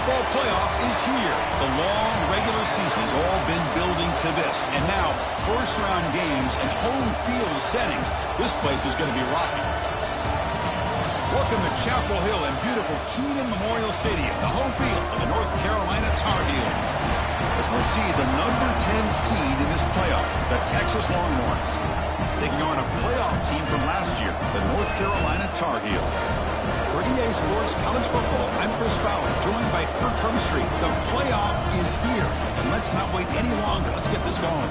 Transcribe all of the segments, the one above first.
football playoff is here. The long regular season's all been building to this. And now, first-round games and home field settings. This place is going to be rocking. Welcome to Chapel Hill and beautiful Kenan Memorial Stadium, the home field of the North Carolina Tar Heels. As we'll see the number 10 seed in this playoff, the Texas Longhorns, taking on a playoff team from last year, the North Carolina Tar Heels. For EA Sports College Football, I'm Chris Fowler, joined by Kirk Herbstreit. The playoff is here, and let's not wait any longer. Let's get this going.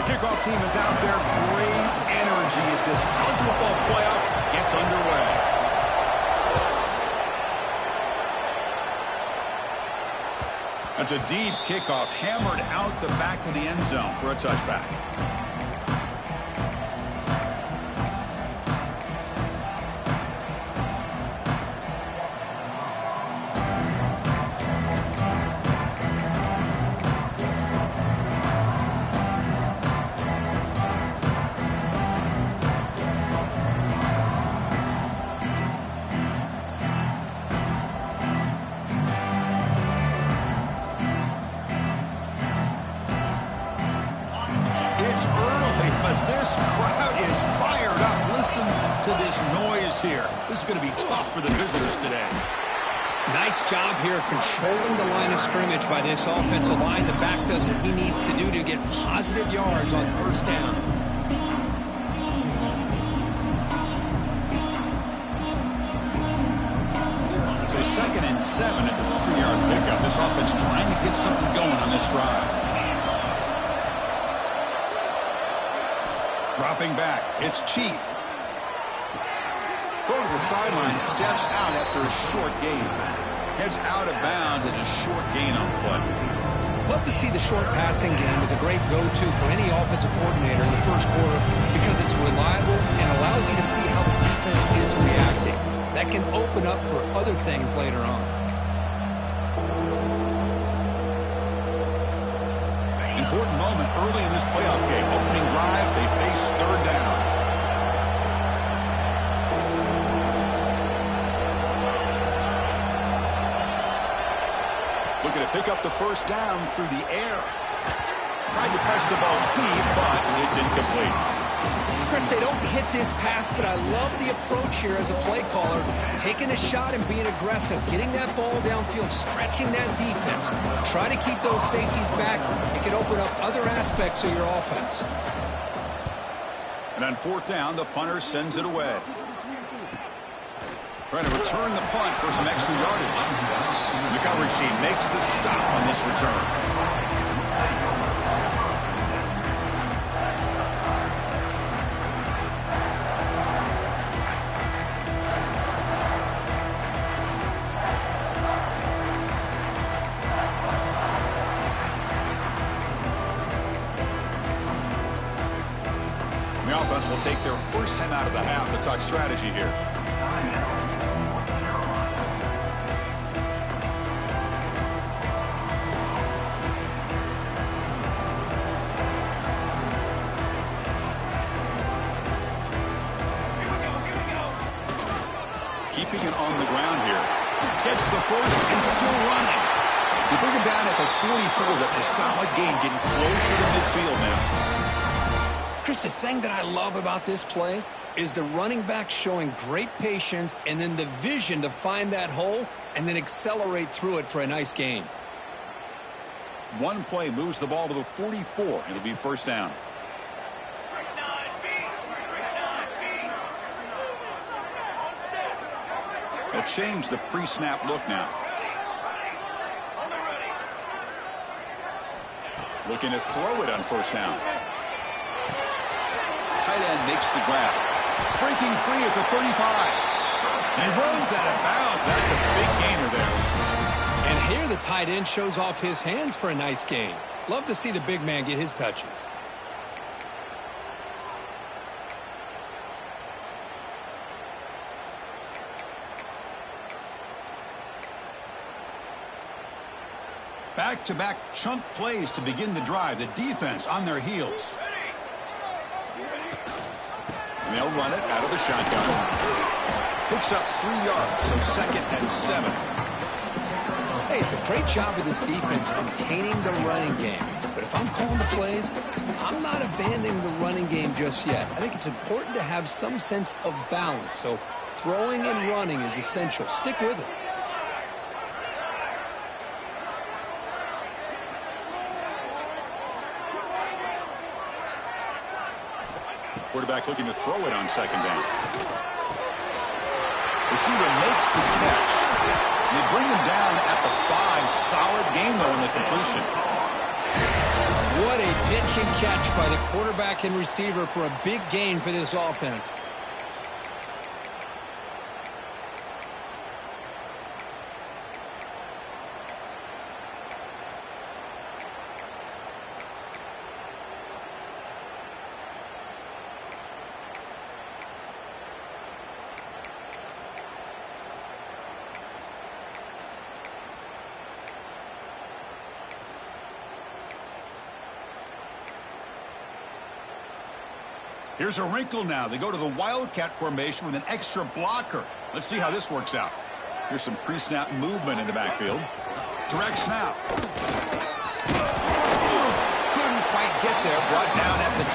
Kickoff team is out there. Great energy as this college football playoff gets underway. That's a deep kickoff, hammered out the back of the end zone for a touchback. It's early, but this crowd is fired up. Listen to this noise here. This is going to be tough for the visitors today. Nice job here of controlling the line of scrimmage by this offensive line. The back does what he needs to do to get positive yards on first down. So 2nd and 7 at the 3-yard pickup. This offense trying to get something going on this drive. Dropping back, it's Chief. Throw to the sideline, steps out after a short gain. Heads out of bounds as a short gain on the play. Love to see the short passing game as a great go-to for any offensive coordinator in the first quarter because it's reliable and allows you to see how the defense is reacting. That can open up for other things later on. Important moment early in this playoff game. Opening drive, they face 3rd down. Looking to pick up the first down through the air. Tried to press the ball deep, but it's incomplete. Chris, they don't hit this pass, but I love the approach here as a play caller. Taking a shot and being aggressive, getting that ball downfield, stretching that defense. Try to keep those safeties back. It can open up other aspects of your offense. And on 4th down, the punter sends it away. Trying to return the punt for some extra yardage. The coverage team makes the stop on this return. The offense will take their first time out of the half to talk strategy here. Keeping it on the ground here. Gets the first and still running. You bring it down at the 44. That's a solid game, getting closer to midfield now. Chris, the thing that I love about this play is the running back showing great patience and then the vision to find that hole and then accelerate through it for a nice gain. One play moves the ball to the 44. It'll be first down. They'll change the pre-snap look now. Looking to throw it on first down. Tight end makes the grab. Breaking free at the 35. And he runs out of bounds. That's a big gainer there. And here the tight end shows off his hands for a nice gain. Love to see the big man get his touches. Back-to-back chunk plays to begin the drive. The defense on their heels. And they'll run it out of the shotgun. Picks up 3 yards, so 2nd and 7. Hey, it's a great job of this defense containing the running game. But if I'm calling the plays, I'm not abandoning the running game just yet. I think it's important to have some sense of balance. So throwing and running is essential. Stick with it. Quarterback looking to throw it on 2nd down. Receiver makes the catch. They bring him down at the 5. Solid gain, though, in the completion. What a pitch and catch by the quarterback and receiver for a big gain for this offense. Here's a wrinkle now. They go to the Wildcat formation with an extra blocker. Let's see how this works out. Here's some pre-snap movement in the backfield. Direct snap. Couldn't quite get there. Brought down at the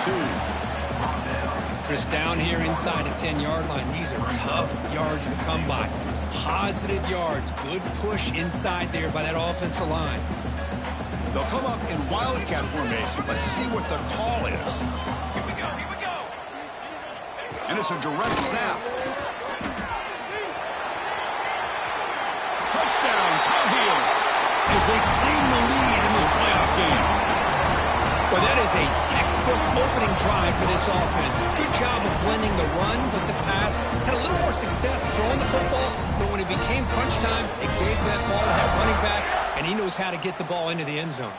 2. Chris, down here inside the 10-yard line. These are tough yards to come by. Positive yards. Good push inside there by that offensive line. They'll come up in Wildcat formation. Let's see what the call is. And it's a direct snap. Touchdown, Tar Heels, as they claim the lead in this playoff game. Well, that is a textbook opening drive for this offense. Good job of blending the run with the pass. Had a little more success throwing the football, but when it became crunch time, it gave that ball to that running back, and he knows how to get the ball into the end zone.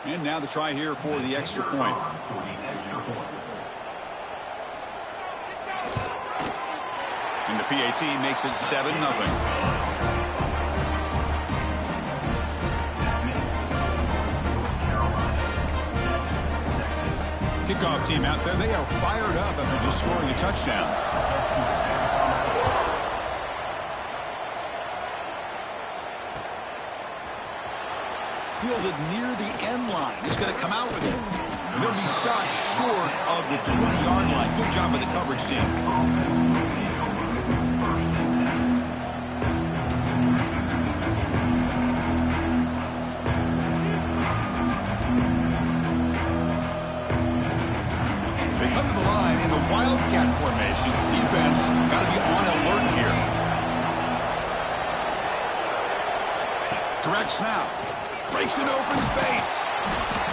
And now the try here for the extra point. And the PAT makes it 7-0. Kickoff team out there. They are fired up after just scoring a touchdown. Fielded near the end line. He's going to come out with it. And they'll be stopped short of the 20-yard line. Good job by the coverage team. Come to the line in the Wildcat formation. Defense got to be on alert here. Direct snap. Breaks in open space.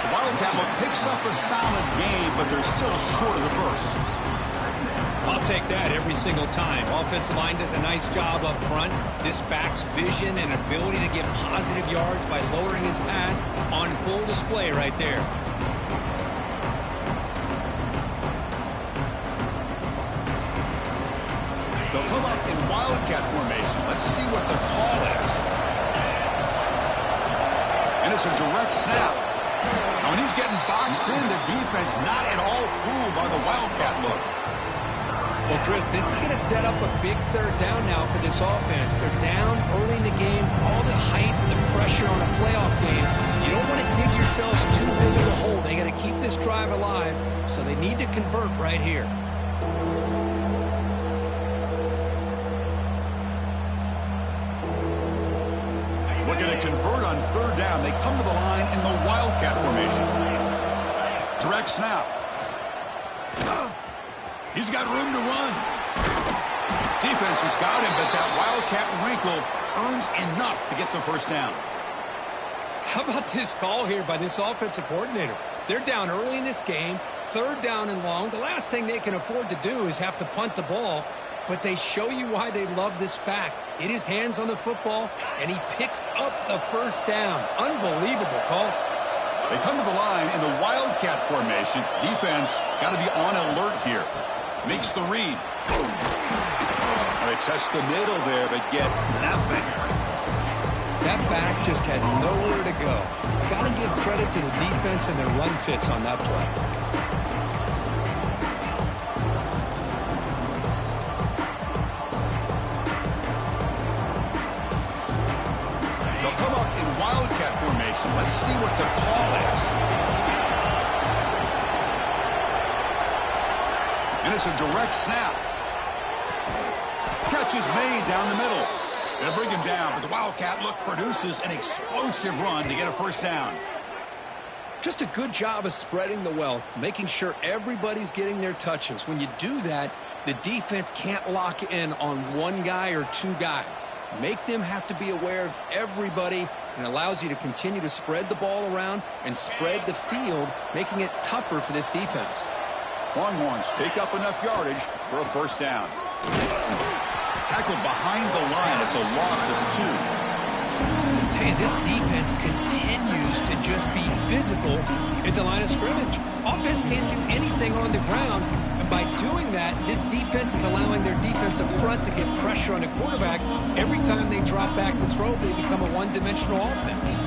The Wildcat picks up a solid gain, but they're still short of the first. I'll take that every single time. Offensive line does a nice job up front. This back's vision and ability to get positive yards by lowering his pads on full display right there. They'll come up in Wildcat formation. Let's see what the call is. And it's a direct snap. Now, when he's getting boxed in, the defense not at all fooled by the Wildcat look. Well, Chris, this is going to set up a big 3rd down now for this offense. They're down early in the game. All the hype and the pressure on a playoff game. You don't want to dig yourselves too big of a hole. They got to keep this drive alive, so they need to convert right here. Looking to convert on 3rd down. They come to the line in the Wildcat formation. Direct snap. He's got room to run. Defense has got him, but that Wildcat wrinkle earns enough to get the first down. How about this call here by this offensive coordinator? They're down early in this game, 3rd down and long. The last thing they can afford to do is have to punt the ball, but they show you why they love this back. Get his hands on the football, and he picks up the first down. Unbelievable call. They come to the line in the Wildcat formation. Defense got to be on alert here. Makes the read. They test the middle there, but get nothing. That back just had nowhere to go. Got to give credit to the defense and their run fits on that play. They'll come up in wildcat formation. Let's see what the call is. And it's a direct snap. Catch is made down the middle. Gonna bring him down, but the Wildcat look produces an explosive run to get a first down. Just a good job of spreading the wealth, making sure everybody's getting their touches. When you do that, the defense can't lock in on one guy or two guys. Make them have to be aware of everybody, and allows you to continue to spread the ball around and spread the field, making it tougher for this defense. Longhorns pick up enough yardage for a first down. Tackled behind the line. It's a loss of 2. I tell you, this defense continues to just be physical at the line of scrimmage. Offense can't do anything on the ground, and by doing that, this defense is allowing their defensive front to get pressure on the quarterback. Every time they drop back to throw, they become a one-dimensional offense.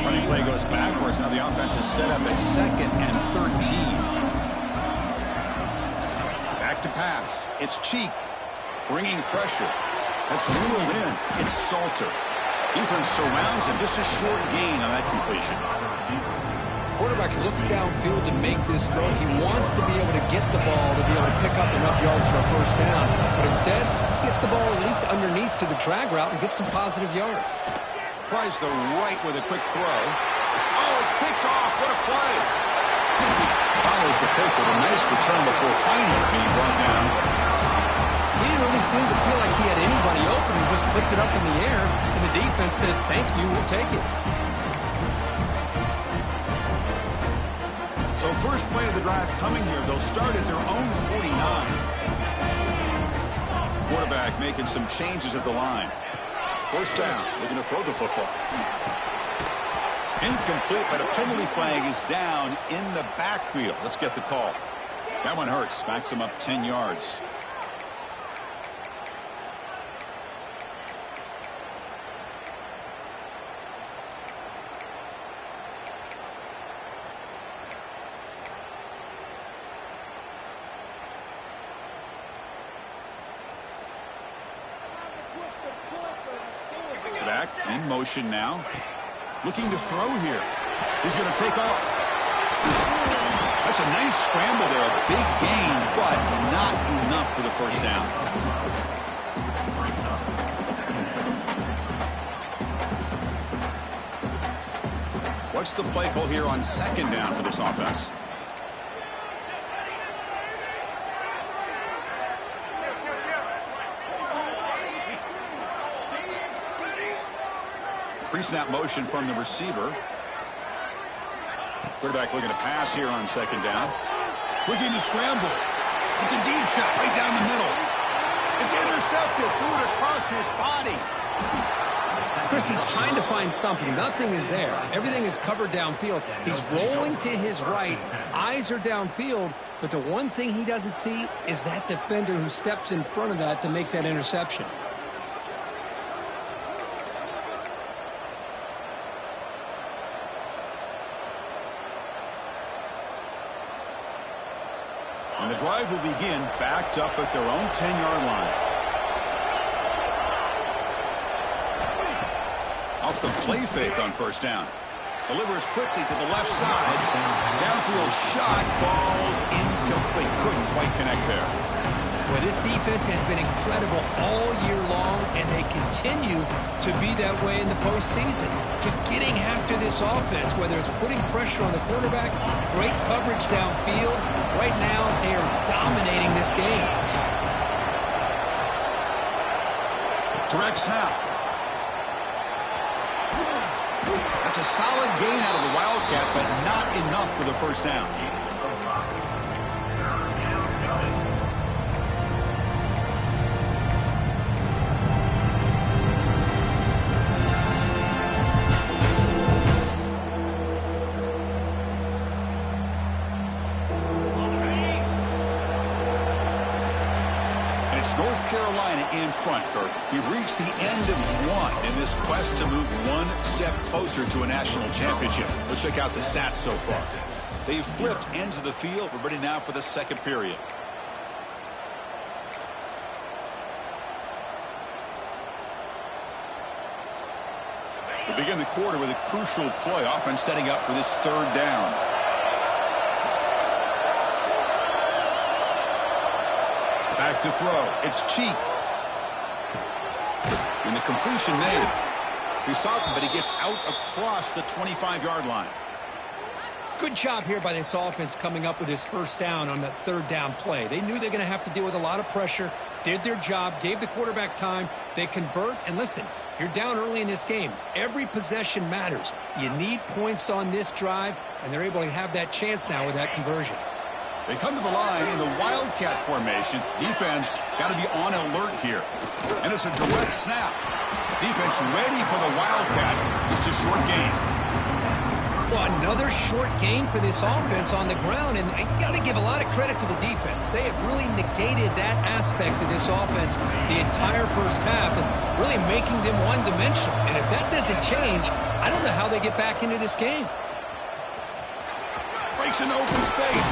Running play goes backwards. Now the offense is set up at 2nd and 13. Back to pass. It's Cheek bringing pressure. That's reeled in. It's Salter. Defense surrounds him. Just a short gain on that completion. Quarterback looks downfield to make this throw. He wants to be able to get the ball to be able to pick up enough yards for a first down. But instead, he gets the ball at least underneath to the drag route and gets some positive yards. Tries the right with a quick throw. Oh, it's picked off. What a play. Follows the pick with a nice return before finally being brought down. He didn't really seem to feel like he had anybody open. He just puts it up in the air, and the defense says, thank you, we'll take it. So first play of the drive coming here. They'll start at their own 49. Quarterback making some changes at the line. First down, looking to throw the football. Incomplete, but a penalty flag is down in the backfield. Let's get the call. That one hurts. Backs him up 10 yards. Back in motion now. Looking to throw here. He's going to take off. That's a nice scramble there. A big gain, but not enough for the first down. What's the play call here on second down for this offense? Pre-snap motion from the receiver. Quarterback looking to pass here on second down. Looking to scramble. It's a deep shot right down the middle. It's intercepted. Threw it across his body. Chris, he's trying to find something. Nothing is there. Everything is covered downfield. He's rolling to his right. Eyes are downfield. But the one thing he doesn't see is that defender who steps in front of that to make that interception. And the drive will begin backed up at their own 10-yard line. Off the play fake on first down. Delivers quickly to the left side. Downfield shot falls incomplete. Couldn't quite connect there. Well, this defense has been incredible all year long, and they continue to be that way in the postseason. Just getting after this offense, whether it's putting pressure on the quarterback, great coverage downfield. Right now, they are dominating this game. Direct snap. That's a solid gain out of the Wildcat, but not enough for the first down. North Carolina in front, Kirk. We've reached the end of one in this quest to move one step closer to a national championship. Let's check out the stats so far. They've flipped ends of the field. We're ready now for the second period. We begin the quarter with a crucial play. Offense setting up for this third down. Back to throw. It's Cheek. And the completion made. He saw it, but he gets out across the 25-yard line. Good job here by this offense coming up with his first down on the third down play. They knew they're going to have to deal with a lot of pressure, did their job, gave the quarterback time. They convert, and listen, you're down early in this game. Every possession matters. You need points on this drive, and they're able to have that chance now with that conversion. They come to the line in the Wildcat formation. Defense got to be on alert here. And it's a direct snap. Defense ready for the Wildcat. Just a short gain. Well, another short gain for this offense on the ground, and you got to give a lot of credit to the defense. They have really negated that aspect of this offense the entire first half and really making them one-dimensional. And if that doesn't change, I don't know how they get back into this game. Breaks an open space.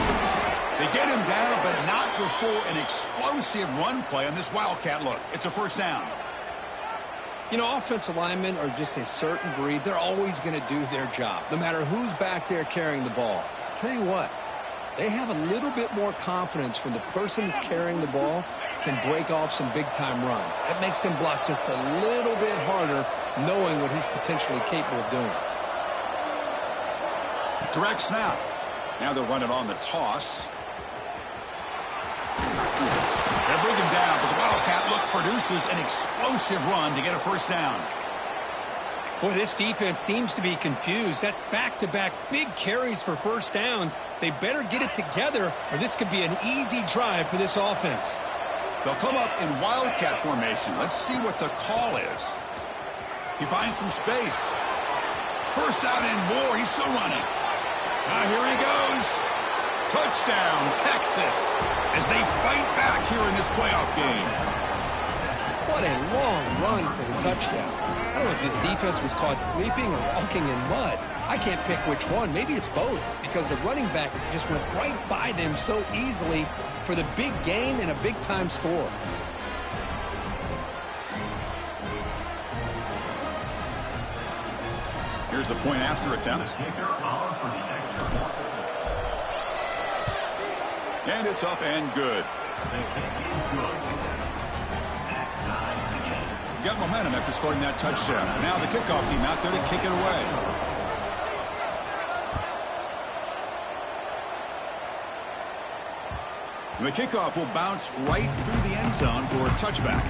They get him down, but not before an explosive run play on this Wildcat look. It's a first down. You know, offensive linemen are just a certain breed. They're always going to do their job, no matter who's back there carrying the ball. I'll tell you what, they have a little bit more confidence when the person that's carrying the ball can break off some big-time runs. That makes them block just a little bit harder, knowing what he's potentially capable of doing. Direct snap. Now they'll run it on the toss. They'll bring him down, but the Wildcat look produces an explosive run to get a first down. Boy, this defense seems to be confused. That's back-to-back big carries for first downs. They better get it together, or this could be an easy drive for this offense. They'll come up in Wildcat formation. Let's see what the call is. He finds some space. First out and more. He's still running. Now here he goes. Touchdown, Texas, as they fight back here in this playoff game. What a long run for the touchdown. I don't know if this defense was caught sleeping or walking in mud. I can't pick which one. Maybe it's both, because the running back just went right by them so easily for the big gain and a big-time score. Here's the point after attempt. And it's up and good. Got momentum after scoring that touchdown. Now the kickoff team out there to kick it away. And the kickoff will bounce right through the end zone for a touchback.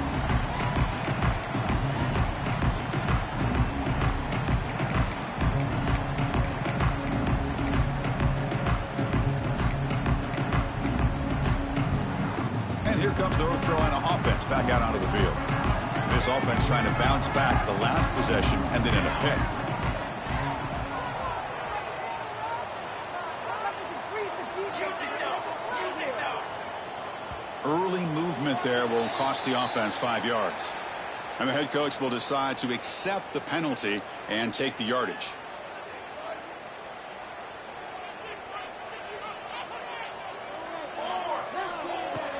Here comes the North Carolina offense back out onto the field. This offense trying to bounce back the last possession and then in a pick. Early movement there will cost the offense 5 yards. And the head coach will decide to accept the penalty and take the yardage.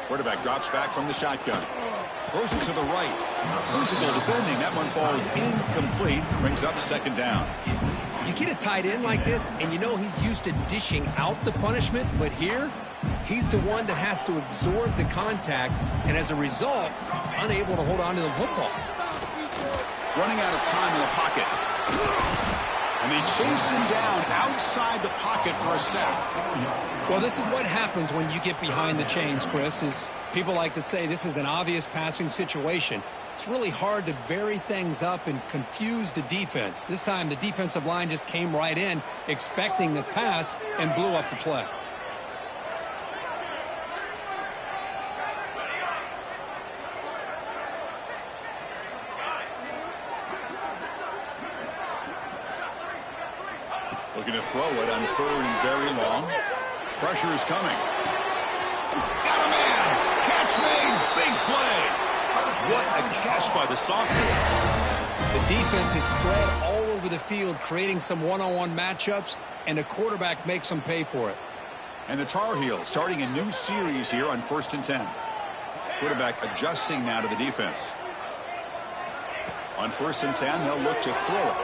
Quarterback drops back from the shotgun. Throws it to the right. Physical defending. That one falls incomplete. Brings up second down. You get a tight end like this, and you know he's used to dishing out the punishment, but here, he's the one that has to absorb the contact, and as a result, he's unable to hold on to the football. Running out of time in the pocket. And they chase him down outside the pocket for a sack. Well, this is what happens when you get behind the chains, Chris, is people like to say this is an obvious passing situation. It's really hard to vary things up and confuse the defense. This time, the defensive line just came right in, expecting the pass, and blew up the play. Looking to throw it on third and very long. Pressure is coming. Got a man. Catch catch made. Big play. What a catch by the sophomore. The defense is spread all over the field, creating some one-on-one matchups, and the quarterback makes them pay for it. And the Tar Heels starting a new series here on 1st and 10. Quarterback adjusting now to the defense. On 1st and 10, they'll look to throw it.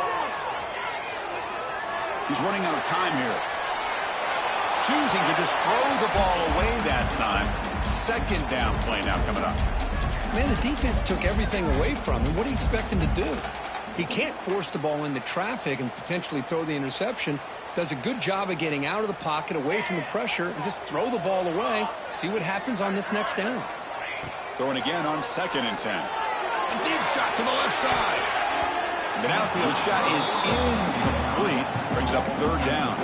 He's running out of time here. Choosing to just throw the ball away that time. 2nd down play now coming up. Man, the defense took everything away from him. What do you expect him to do? He can't force the ball into traffic and potentially throw the interception. Does a good job of getting out of the pocket, away from the pressure, and just throw the ball away. See what happens on this next down. Throwing again on 2nd and 10. A deep shot to the left side. The downfield shot is incomplete. Brings up 3rd down.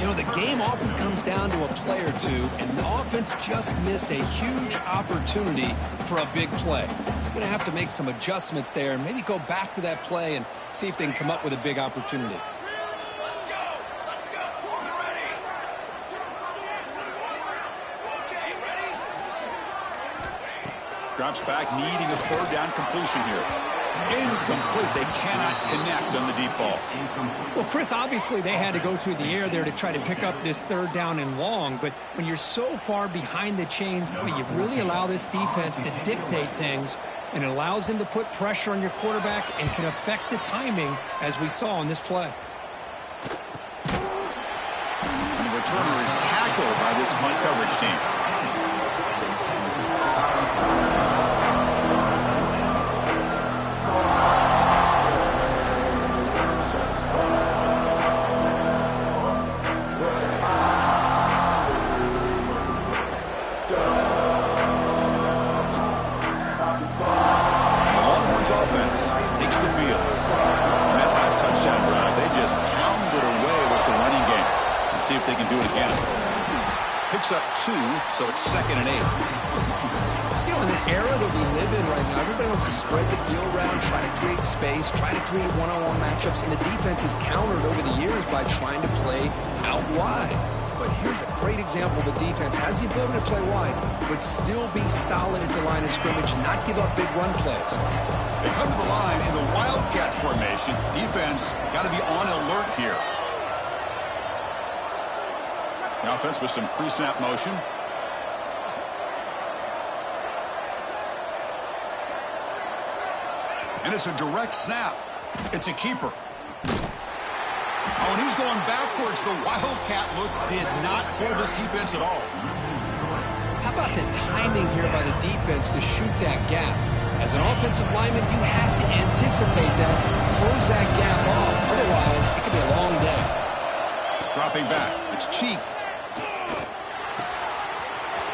You know, the game often comes down to a play or two, and the offense just missed a huge opportunity for a big play. They're going to have to make some adjustments there and maybe go back to that play and see if they can come up with a big opportunity. Drops back, needing a 3rd down completion here. Incomplete. They cannot connect on the deep ball. Well, Chris, obviously they had to go through the air there to try to pick up this 3rd down and long, but when you're so far behind the chains, boy, you really allow this defense to dictate things, and it allows them to put pressure on your quarterback and can affect the timing, as we saw on this play. And the returner is tackled by this punt coverage team. See if they can do it again. Picks up 2, so it's 2nd and 8. You know, in the era that we live in right now, everybody wants to spread the field around, try to create space, try to create one-on-one matchups, and the defense is countered over the years by trying to play out wide. But here's a great example. The defense has the ability to play wide, but still be solid at the line of scrimmage, not give up big run plays. They come to the line in the Wildcat formation. Defense got to be on alert here. The offense with some pre-snap motion. And it's a direct snap. It's a keeper. Oh, and he's going backwards. The Wildcat look did not fool this defense at all. How about the timing here by the defense to shoot that gap? As an offensive lineman, you have to anticipate that, close that gap off. Otherwise, it could be a long day. Dropping back. It's Cheek.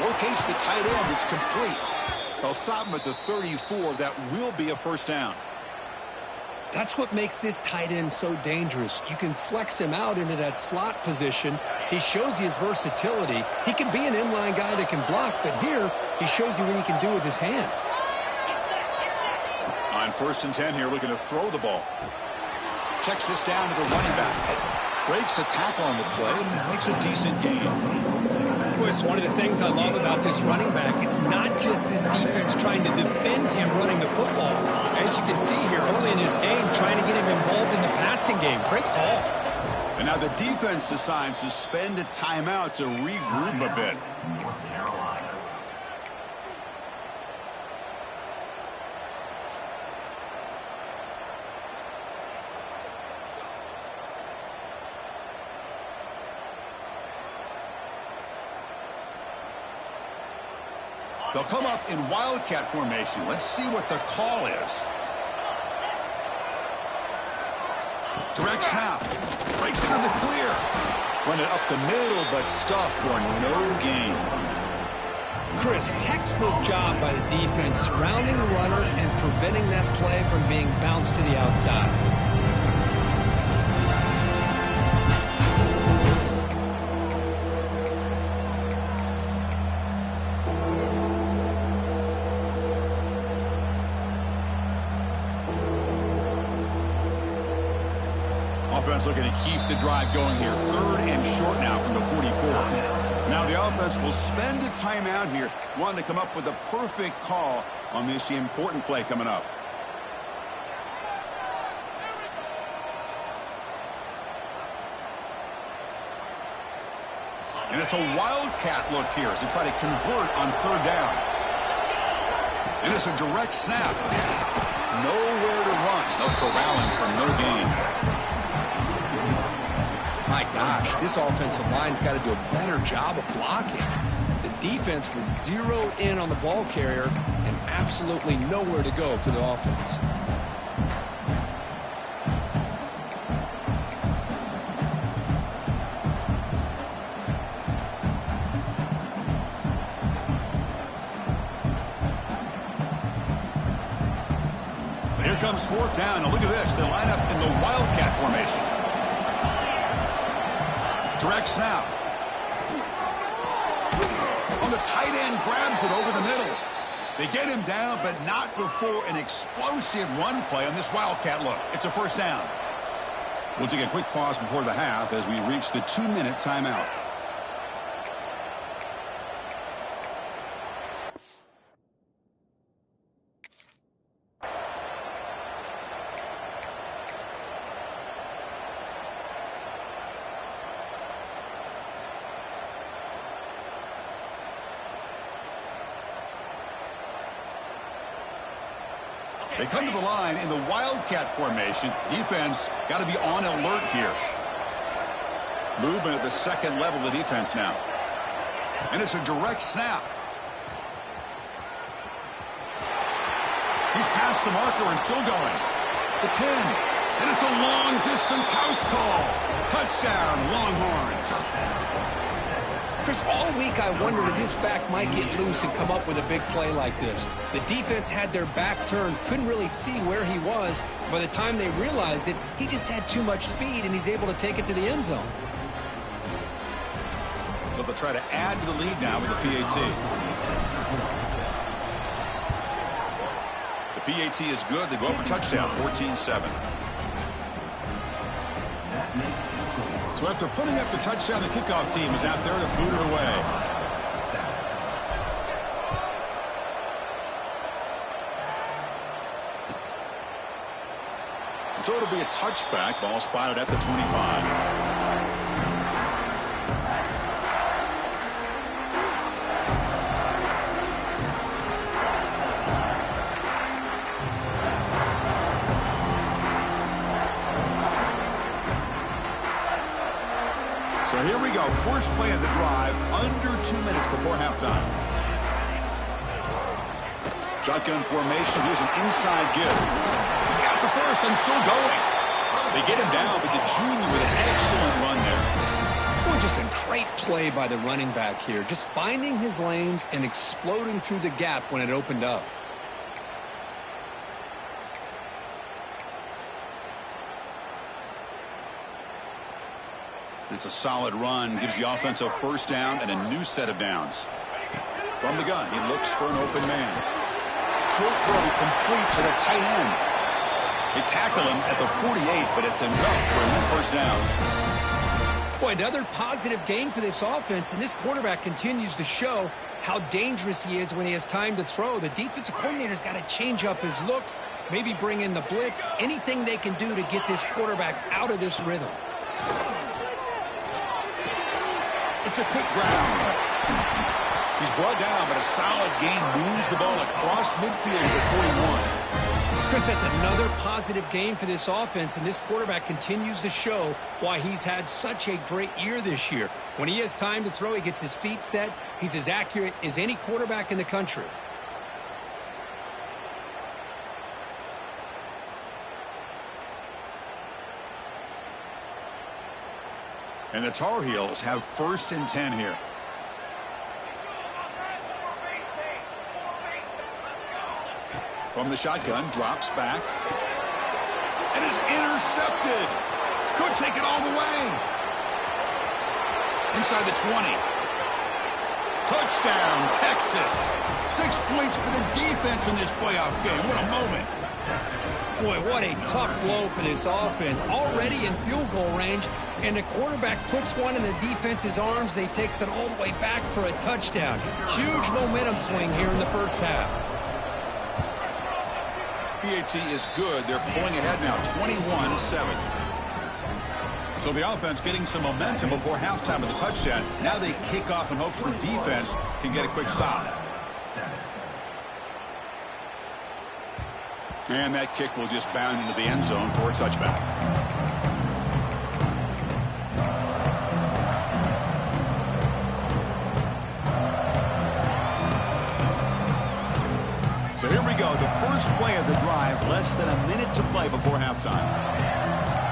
Locates the tight end. It's complete. They'll stop him at the 34. That will be a 1st down. That's what makes this tight end so dangerous. You can flex him out into that slot position. He shows you his versatility. He can be an inline guy that can block, but here he shows you what he can do with his hands. On 1st and 10 here, looking to throw the ball. Checks this down to the running back. Breaks a tackle on the play and makes a decent gain. Boy, it's one of the things I love about this running back. It's not just this defense trying to defend him running the football. As you can see here early in his game, trying to get him involved in the passing game. Great call. And now the defense decides to spend a timeout to regroup a bit. They'll come up in Wildcat formation. Let's see what the call is. Direct snap. Breaks it in the clear. Run it up the middle, but stuffed for no gain. Chris, textbook job by the defense surrounding the runner and preventing that play from being bounced to the outside. Offense looking to keep the drive going here. 3rd and short now from the 44. Now the offense will spend a timeout here, wanting to come up with a perfect call on this important play coming up. And it's a wildcat look here as they try to convert on third down. And it's a direct snap. Nowhere to run. They'll corral him for no gain. My gosh, this offensive line's got to do a better job of blocking. The defense was zeroed in on the ball carrier and absolutely nowhere to go for the offense. Here comes fourth down. Now look at this. They line up in the wildcat formation. Direct snap. On the tight end, grabs it over the middle. They get him down, but not before an explosive run play on this wildcat look. It's a first down. We'll take a quick pause before the half as we reach the 2-minute timeout. They come to the line in the wildcat formation. Defense got to be on alert here. Movement at the second level of the defense now. And it's a direct snap. He's past the marker and still going. The 10. And it's a long-distance house call. Touchdown, Longhorns. Chris, all week I wondered if this back might get loose and come up with a big play like this. The defense had their back turned, couldn't really see where he was. By the time they realized it, he just had too much speed, and he's able to take it to the end zone. So they'll try to add to the lead now with the PAT. The PAT is good. They go up for touchdown, 14-7. So after putting up the touchdown, the kickoff team is out there to boot it away. And so it'll be a touchback. Ball spotted at the 25. So here we go. First play of the drive, under 2 minutes before halftime. Shotgun formation. Here's an inside give. He's got the first and still going. They get him down, but the junior with an excellent run there. Well, just a great play by the running back here. Just finding his lanes and exploding through the gap when it opened up. It's a solid run. Gives the offense a first down and a new set of downs. From the gun, he looks for an open man. Short throw complete to the tight end. They tackle him at the 48, but it's enough for a new first down. Boy, another positive game for this offense, and this quarterback continues to show how dangerous he is when he has time to throw. The defensive coordinator's got to change up his looks, maybe bring in the blitz, anything they can do to get this quarterback out of this rhythm. It's a quick ground. He's brought down, but a solid gain moves the ball across midfield to 41. Chris, that's another positive game for this offense, and this quarterback continues to show why he's had such a great year this year. When he has time to throw, he gets his feet set. He's as accurate as any quarterback in the country. And the Tar Heels have first and 10 here. From the shotgun, drops back. And is intercepted. Could take it all the way. Inside the 20. Touchdown, Texas. 6 points for the defense in this playoff game. What a moment. Boy, what a tough blow for this offense. Already in field goal range, and the quarterback puts one in the defense's arms. They takes it all the way back for a touchdown. Huge momentum swing here in the first half. PHC is good. They're pulling ahead now, 21-7. So the offense getting some momentum before halftime of the touchdown. Now they kick off in hopes the defense can get a quick stop. And that kick will just bound into the end zone for a touchback. So here we go, the first play of the drive, less than a minute to play before halftime.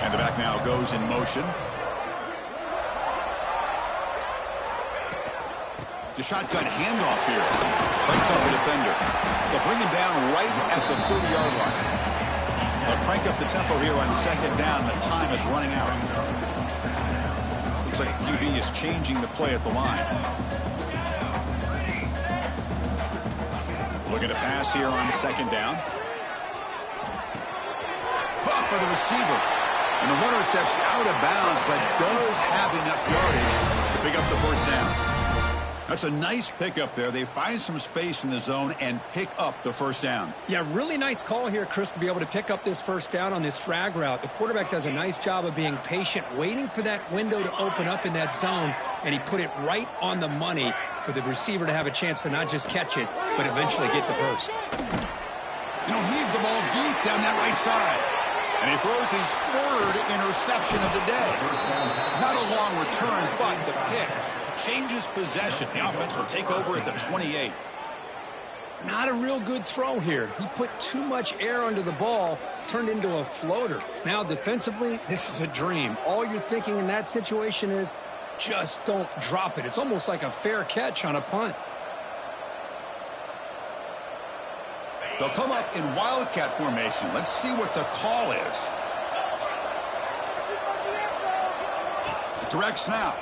And the back now goes in motion. The shotgun handoff here. Breaks up the defender. They'll bring him down right at the 30-yard line. They'll crank up the tempo here on second down. The time is running out. Looks like QB is changing the play at the line. Looking to pass here on second down. Caught by the receiver. And the runner steps out of bounds, but does have enough yardage to pick up the first down. That's a nice pickup there. They find some space in the zone and pick up the first down. Yeah, really nice call here, Chris, to be able to pick up this first down on this drag route. The quarterback does a nice job of being patient, waiting for that window to open up in that zone, and he put it right on the money for the receiver to have a chance to not just catch it, but eventually get the first. You know, heaves the ball deep down that right side. And he throws his third interception of the day. Not a long return, but the pick changes possession. The offense will take over at the 28. Not a real good throw here. He put too much air under the ball, turned into a floater. Now, defensively, this is a dream. All you're thinking in that situation is just don't drop it. It's almost like a fair catch on a punt. They'll come up in Wildcat formation. Let's see what the call is. Direct snap.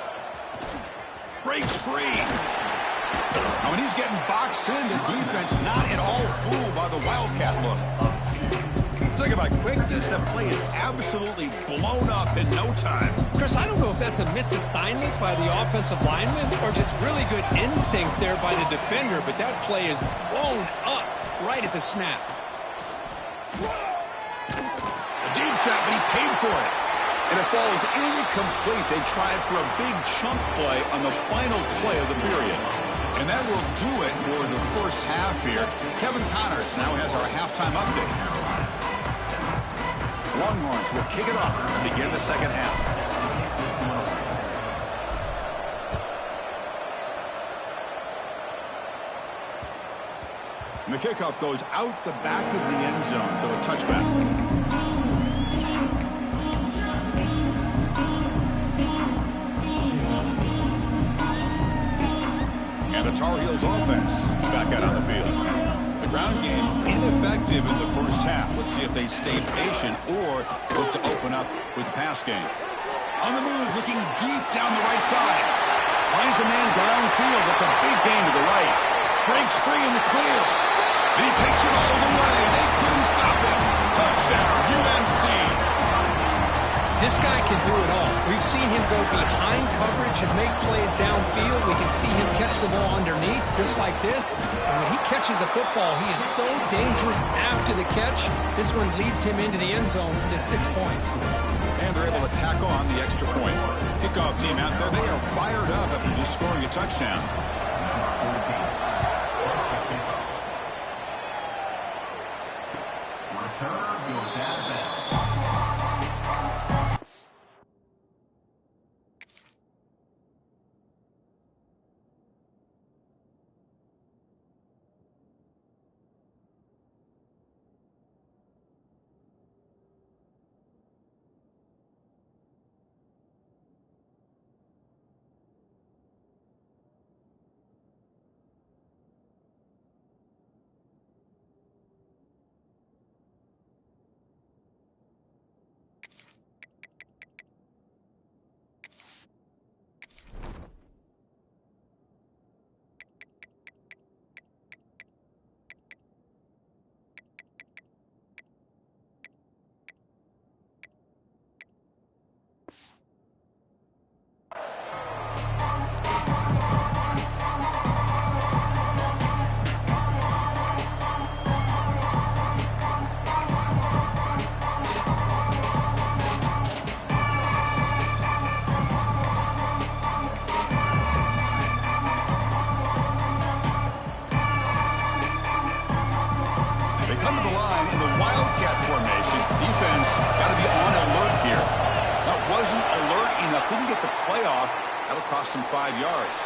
Breaks free. Now, when he's getting boxed in, the defense not at all fooled by the Wildcat look. Talk about quickness. That play is absolutely blown up in no time. Chris, I don't know if that's a misassignment by the offensive lineman or just really good instincts there by the defender, but that play is blown up right at the snap. A deep shot, but he paid for it. And it falls incomplete. They tried for a big chunk play on the final play of the period. And that will do it for the first half here. Kevin Connors now has our halftime update. Longhorns will kick it off to begin the second half. And the kickoff goes out the back of the end zone, so a touchback. And the Tar Heels offense is back out on the field. The ground game ineffective in the first half. Let's see if they stay patient or look to open up with the pass game. On the move, looking deep down the right side. Finds a man downfield. That's a big gain to the right. Breaks free in the clear. And he takes it all the way. They couldn't stop him. Touchdown, UNC. This guy can do it all. We've seen him go behind coverage and make plays downfield. We can see him catch the ball underneath, just like this. And when he catches a football, he is so dangerous after the catch. This one leads him into the end zone for the 6 points. And they're able to tackle on the extra point. Kickoff team out there, they are fired up after just scoring a touchdown. That'll cost him 5 yards.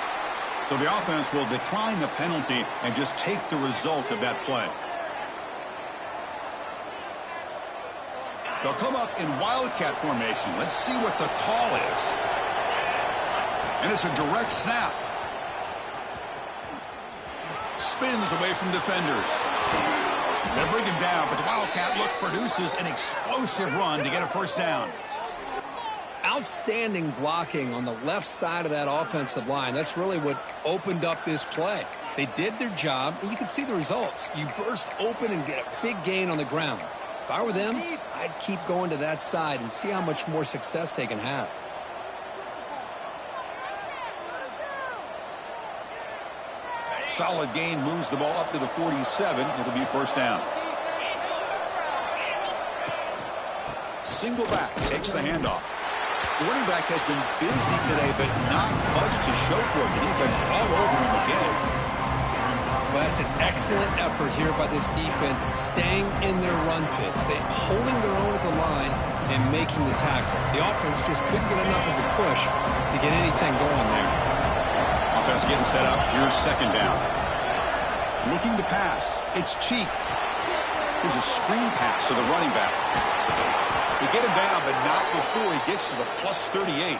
So the offense will decline the penalty and just take the result of that play. They'll come up in wildcat formation. Let's see what the call is. And it's a direct snap. Spins away from defenders. They bring him down, but the wildcat look produces an explosive run to get a first down. Outstanding blocking on the left side of that offensive line. That's really what opened up this play. They did their job, and you can see the results. You burst open and get a big gain on the ground. If I were them, I'd keep going to that side and see how much more success they can have. Solid gain moves the ball up to the 47. It'll be first down. Single back takes the handoff. The running back has been busy today, but not much to show for it. The defense all over him again. Well, that's an excellent effort here by this defense, staying in their run fits. They're holding their own at the line and making the tackle. The offense just couldn't get enough of a push to get anything going there. Offense getting set up. Here's second down. Looking to pass. It's Cheek. Here's a screen pass to the running back. They get him down, but not before he gets to the plus 38.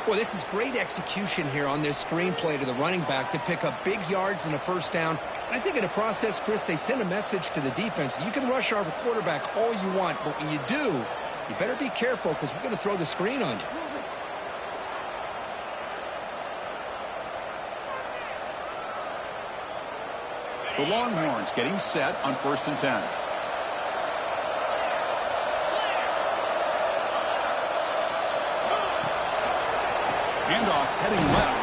Boy, this is great execution here on this screen play to the running back to pick up big yards and a first down. I think in the process, Chris, they send a message to the defense. You can rush our quarterback all you want, but when you do, you better be careful because we're going to throw the screen on you. The Longhorns getting set on 1st and 10. Handoff heading left.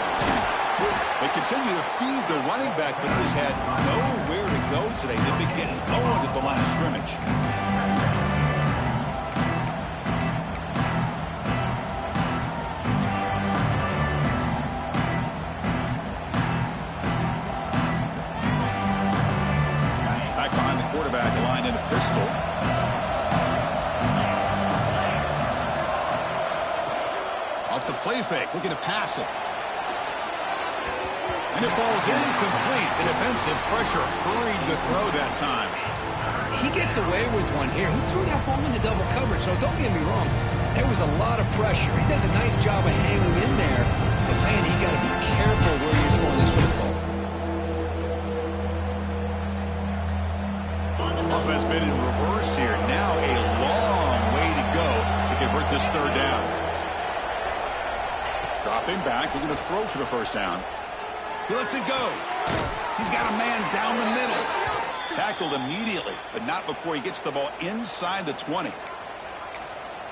They continue to feed the running back, but he has had nowhere to go today. They've been getting owned at the line of scrimmage. Back behind the quarterback, aligned in a pistol. Off the play fake, looking to pass it. And it falls incomplete. The defensive pressure hurried the throw that time. He gets away with one here. He threw that ball into double coverage, so don't get me wrong. There was a lot of pressure. He does a nice job of hanging in there. But, man, he got to be careful where you're throwing this football. Offense been in reverse here. Now a long way to go to convert this third down. Dropping back, looking to throw for the first down. He lets it go. He's got a man down the middle. Tackled immediately, but not before he gets the ball inside the 20.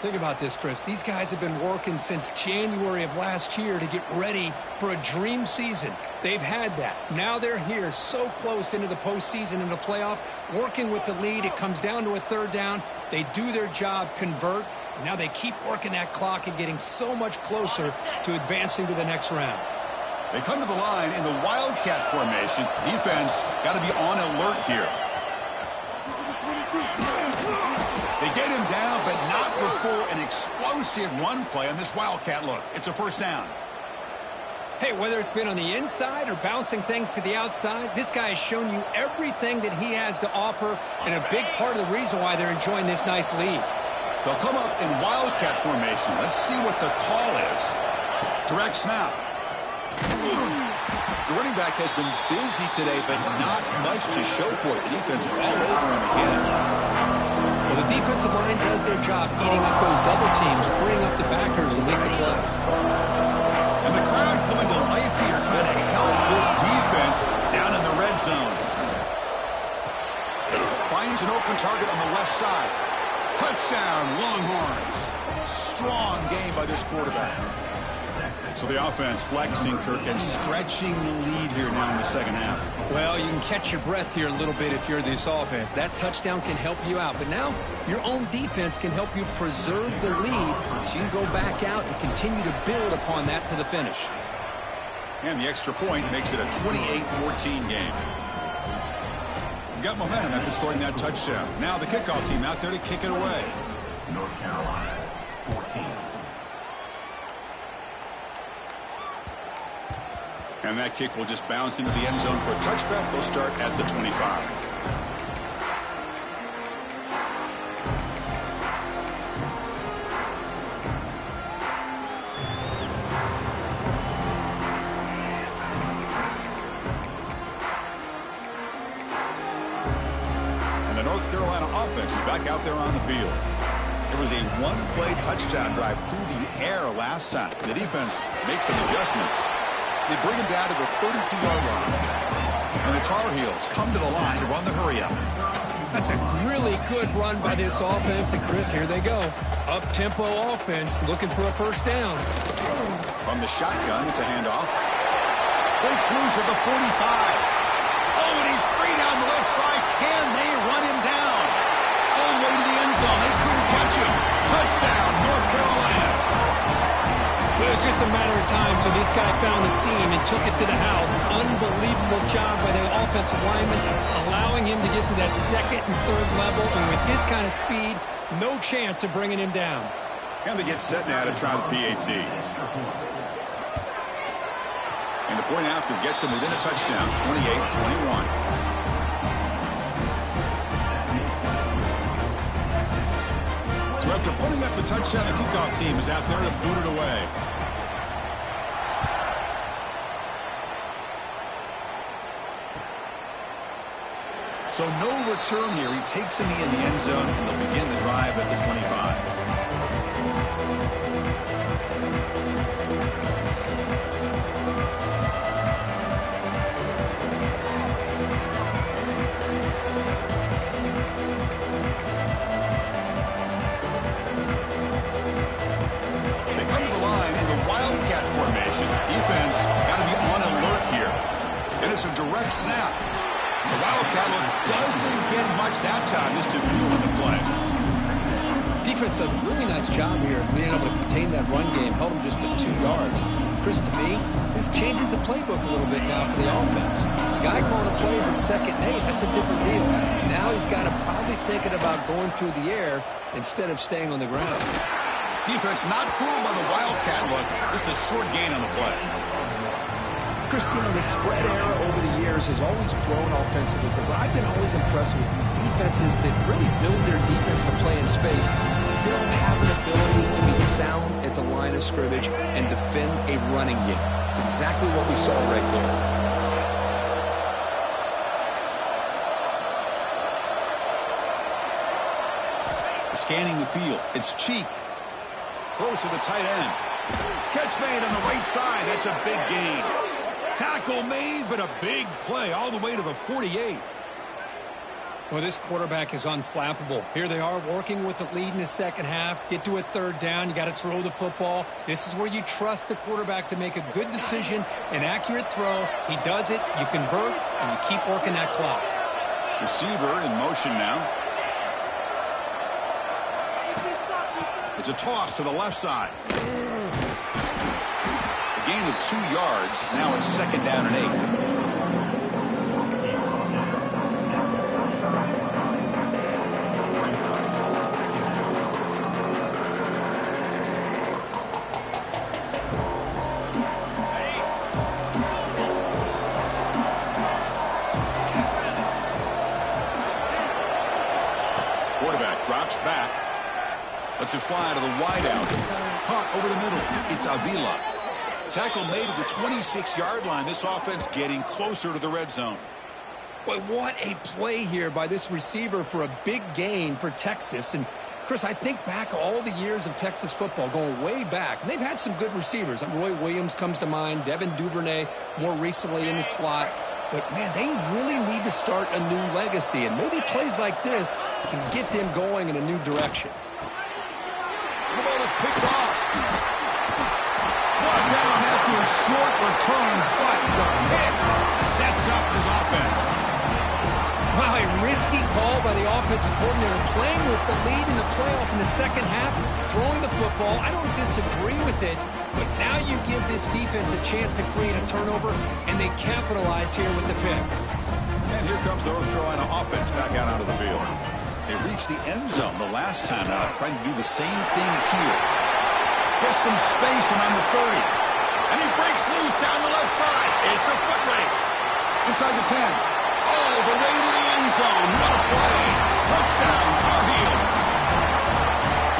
Think about this, Chris. These guys have been working since January of last year to get ready for a dream season. They've had that. Now they're here so close into the postseason and the playoff, working with the lead. It comes down to a third down. They do their job, convert. Now they keep working that clock and getting so much closer to advancing to the next round. They come to the line in the wildcat formation. Defense got to be on alert here. They get him down, but not before an explosive run play on this wildcat look. It's a first down. Hey, whether it's been on the inside or bouncing things to the outside, this guy has shown you everything that he has to offer, and a big part of the reason why they're enjoying this nice lead. They'll come up in wildcat formation. Let's see what the call is. Direct snap. The running back has been busy today, but not much to show for it. The defense all over him again. Well, the defensive line does their job eating up those double teams, freeing up the backers to make the plays. And the crowd coming to life here, trying to help this defense down in the red zone. Finds an open target on the left side. Touchdown, Longhorns. Strong game by this quarterback. So the offense flexing, Kirk, and stretching the lead here now in the second half. Well, you can catch your breath here a little bit if you're this offense. That touchdown can help you out. But now your own defense can help you preserve the lead so you can go back out and continue to build upon that to the finish. And the extra point makes it a 28-14 game. We got momentum after scoring that touchdown. Now the kickoff team out there to kick it away. North Carolina, 14. And that kick will just bounce into the end zone for a touchback. They'll start at the 25. Offense is back out there on the field. There was a one-play touchdown drive through the air last time. The defense makes some adjustments. They bring him down to the 32-yard line. And the Tar Heels come to the line to run the hurry-up. That's a really good run by this offense. And, Chris, here they go. Up-tempo offense looking for a first down. From the shotgun, it's a handoff. Breaks loose at the 45. Oh, and he's free down the left side. Can they run him down? All the way to the end zone. They couldn't catch him. Touchdown, North Carolina. It was just a matter of time till this guy found the seam and took it to the house. Unbelievable job by the offensive lineman, allowing him to get to that second and third level. And with his kind of speed, no chance of bringing him down. And they get set now to try the PAT. And the point after gets them within a touchdown, 28-21. So after putting up the touchdown, the kickoff team is out there to boot it away. So no return here. He takes in the end zone, and they'll begin the drive at the 25. Defense got to be on alert here. And it's a direct snap. The Wildcat look doesn't get much that time. Just a few on the play. Defense does a really nice job here of being able to contain that run game. Held him just to 2 yards. Chris, to me, this changes the playbook a little bit now for the offense. The guy calling the plays at 2nd and 8, that's a different deal. Now he's got to probably thinking about going through the air instead of staying on the ground. Defense not fooled by the Wildcat look. Just a short gain on the play. Chris, you know, the spread era over the years has always grown offensively, but what I've been always impressed with defenses that really build their defense to play in space still have an ability to be sound at the line of scrimmage and defend a running game. It's exactly what we saw right there. Scanning the field. It's Cheek. Close to the tight end. Catch made on the right side. That's a big gain. Tackle made, but a big play all the way to the 48. Well, this quarterback is unflappable. Here they are working with the lead in the second half. Get to a 3rd down. You got to throw the football. This is where you trust the quarterback to make a good decision, an accurate throw. He does it. You convert, and you keep working that clock. Receiver in motion now. It's a toss to the left side. A gain of 2 yards. Now it's 2nd down and 8. Quarterback drops back. Lets it fly to the wideout. Caught over the middle. It's Avila. Tackle made at the 26-yard line. This offense getting closer to the red zone. Boy, what a play here by this receiver for a big gain for Texas. And, Chris, I think back all the years of Texas football, going way back. And they've had some good receivers. Roy Williams comes to mind. Devin Duvernay more recently in the slot. But, man, they really need to start a new legacy. And maybe plays like this can get them going in a new direction. The ball is picked off. Brought down after a short return, but the pick sets up his offense. Wow, a risky call by the offensive coordinator, playing with the lead in the playoff in the second half, throwing the football. I don't disagree with it, but now you give this defense a chance to create a turnover, and they capitalize here with the pick. And here comes the North Carolina offense back out onto the field. They reached the end zone the last time out, trying to do the same thing here. Gets some space around the 30. And he breaks loose race down the left side. It's a foot race. Inside the 10. All the way to the end zone. What a play. Touchdown, Tar Heels.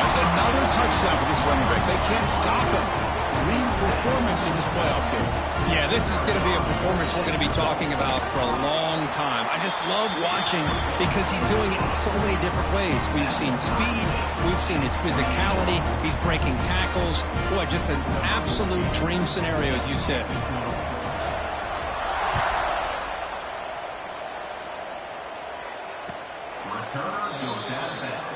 That's another touchdown for this running back. They can't stop him. Dream performance in this playoff game. Yeah, this is going to be a performance we're going to be talking about for a long time. I just love watching because he's doing it in so many different ways. We've seen speed. We've seen his physicality. He's breaking tackles. Boy, just an absolute dream scenario, as you said. Returner goes out of bounds.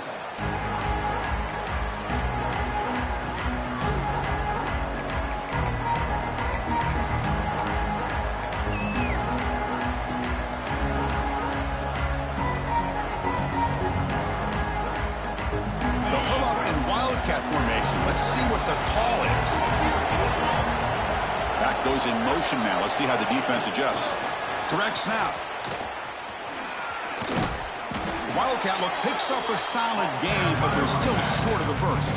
Formation. Let's see what the call is. Back goes in motion now. Let's see how the defense adjusts. Direct snap. Wildcat look picks up a solid game, but they're still short of the first.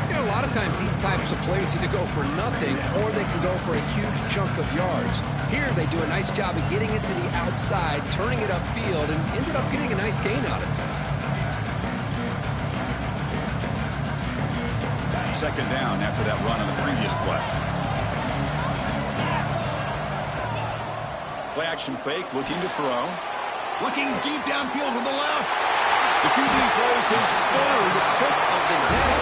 You know, a lot of times these types of plays either go for nothing or they can go for a huge chunk of yards. Here they do a nice job of getting it to the outside, turning it upfield, and ended up getting a nice gain out of it. Second down after that run on the previous play. Play action fake, looking to throw. Looking deep downfield to the left. The QB throws his third pick of the day.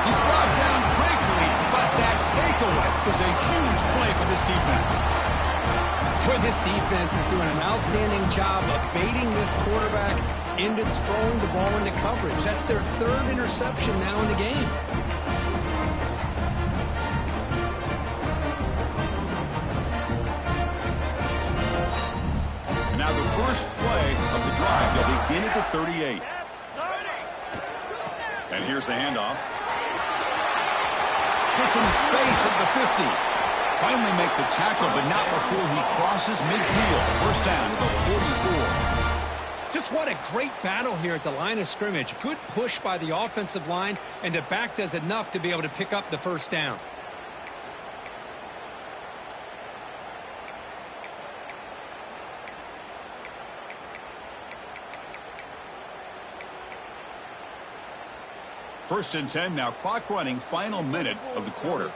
He's brought down quickly, but that takeaway is a huge play for this defense. Boy, this defense is doing an outstanding job of baiting this quarterback into throwing the ball into coverage. That's their third interception now in the game. First play of the drive. They'll begin at the 38. And here's the handoff. Gets into space at the 50. Finally make the tackle, but not before he crosses midfield. First down at the 44. Just what a great battle here at the line of scrimmage. Good push by the offensive line, and the back does enough to be able to pick up the first down. First and 10 now, clock running, final minute of the quarter.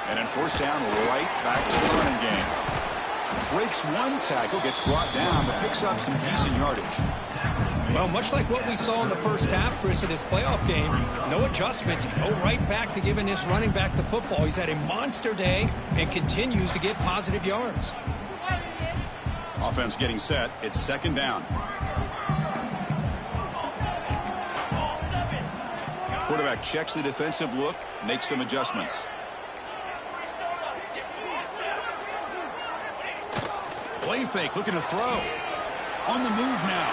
And then first down, right back to the running game. Breaks one tackle, gets brought down, but picks up some decent yardage. Well, much like what we saw in the first half, Chris, of this playoff game, no adjustments. Go right back to giving this running back the football. He's had a monster day and continues to get positive yards. Offense getting set. It's second down. Quarterback checks the defensive look, makes some adjustments. Play fake, looking to throw. On the move now.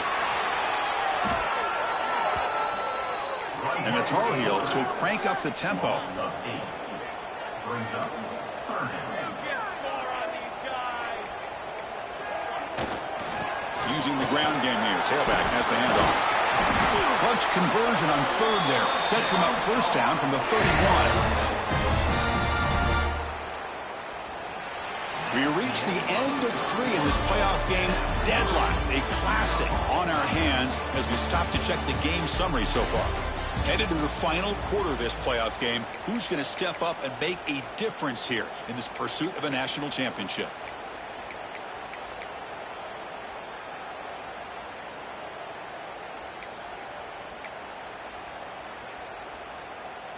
And the Tar Heels will crank up the tempo. Using the ground game here. Tailback has the handoff. Clutch conversion on third there. Sets him up first down from the 31. We reach the end of 3 in this playoff game. Deadlocked, a classic on our hands as we stop to check the game summary so far. Headed to the final quarter of this playoff game. Who's going to step up and make a difference here in this pursuit of a national championship?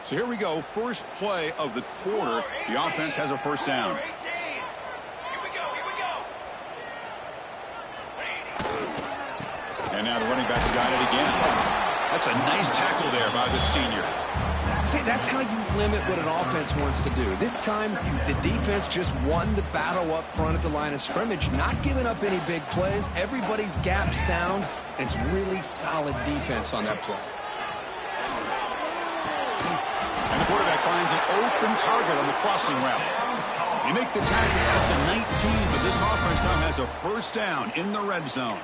So here we go, first play of the quarter. The offense has a first down. And now the running back's got it again. That's a nice tackle there by the senior. See, that's how you limit what an offense wants to do. This time, the defense just won the battle up front at the line of scrimmage, not giving up any big plays. Everybody's gap sound. It's really solid defense on that play. And the quarterback finds an open target on the crossing route. You make the tackle at the 19, but this offense now has a first down in the red zone.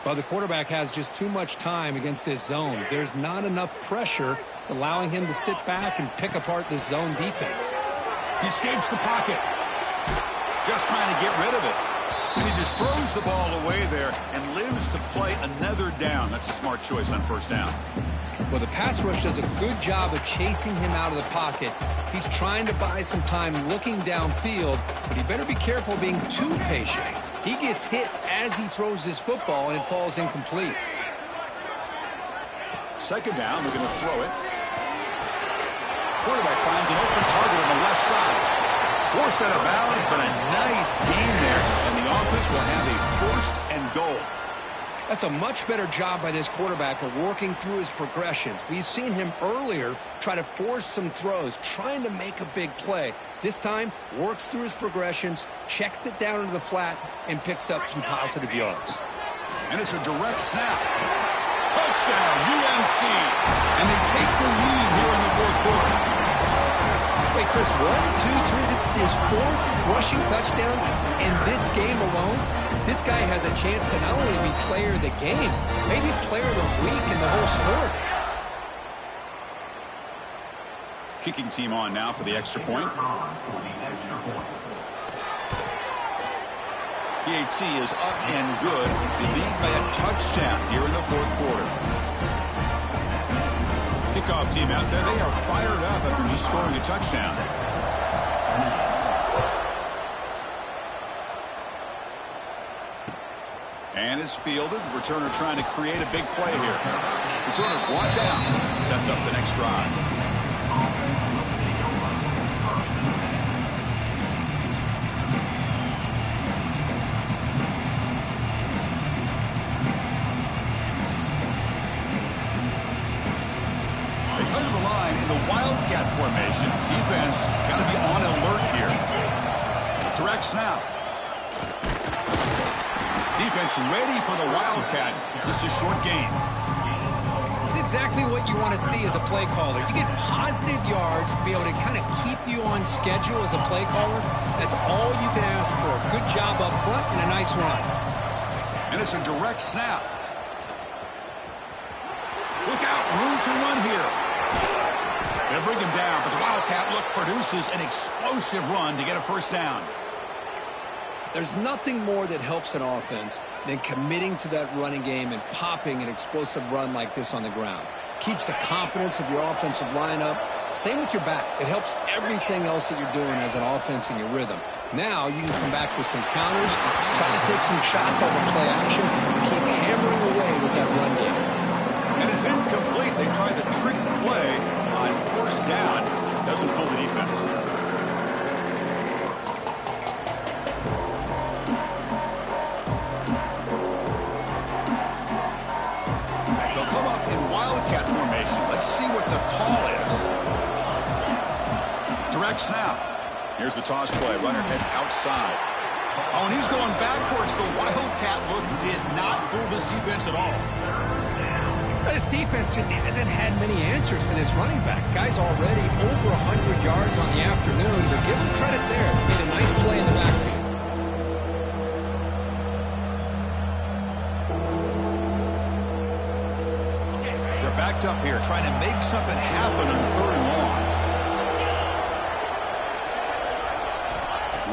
Well, the quarterback has just too much time against this zone. There's not enough pressure. It's allowing him to sit back and pick apart this zone defense. He escapes the pocket. Just trying to get rid of it. And he just throws the ball away there and lives to play another down. That's a smart choice on first down. Well, the pass rush does a good job of chasing him out of the pocket. He's trying to buy some time looking downfield, but he better be careful being too patient. He gets hit as he throws his football, and it falls incomplete. Second down, they're going to throw it. Quarterback finds an open target on the left side. Forced out of bounds, but a nice gain there, and the offense will have a first and goal. That's a much better job by this quarterback of working through his progressions. We've seen him earlier try to force some throws, trying to make a big play. This time, works through his progressions, checks it down into the flat, and picks up some positive yards. And it's a direct snap. Touchdown, UNC. And they take the lead here in the fourth quarter. Wait, Chris, 1, 2, 3, this is his fourth rushing touchdown in this game alone. This guy has a chance to not only be player of the game, maybe player of the week in the whole sport. Kicking team on now for the extra point. PAT is up and good. They lead by a touchdown here in the fourth quarter. Kickoff team out there. They are fired up after just scoring a touchdown. And it's fielded. Returner trying to create a big play here. Returner brought down. Sets up the next drive. Wildcat formation. Defense got to be on alert here. Direct snap. Defense ready for the Wildcat. Just a short gain. It's exactly what you want to see as a play caller. You get positive yards to be able to kind of keep you on schedule as a play caller. That's all you can ask for. Good job up front and a nice run. And it's a direct snap. Look out. Room to run here. They'll bring him down, but the Wildcat look produces an explosive run to get a first down. There's nothing more that helps an offense than committing to that running game and popping an explosive run like this on the ground. Keeps the confidence of your offensive lineup. Same with your back. It helps everything else that you're doing as an offense in your rhythm. Now you can come back with some counters, try to take some shots off of play action, and keep hammering away with that run game. And it's incomplete. They try the trick play on first down. Doesn't fool the defense. They'll come up in Wildcat formation. Let's see what the call is. Direct snap. Here's the toss play. Runner heads outside. Oh, and he's going backwards. The Wildcat look did not fool this defense at all. This defense just hasn't had many answers for this running back. Guy's already over 100 yards on the afternoon, but give him credit there. Made a nice play in the backfield. They're backed up here, trying to make something happen on third and long.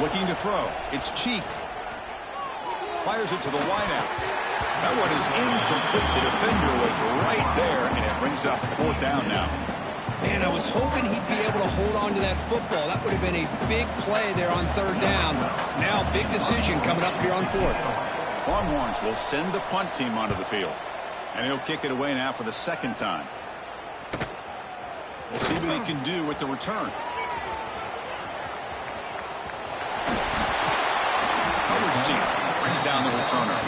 Looking to throw. It's Cheek. Fires it to the wideout. That one is incomplete. The defender was right there, and it brings up fourth down now. Man, I was hoping he'd be able to hold on to that football. That would have been a big play there on third down. Now, big decision coming up here on fourth. Longhorns will send the punt team onto the field. And he'll kick it away now for the second time. We'll see what he can do with the return. Coverage team brings down the returner.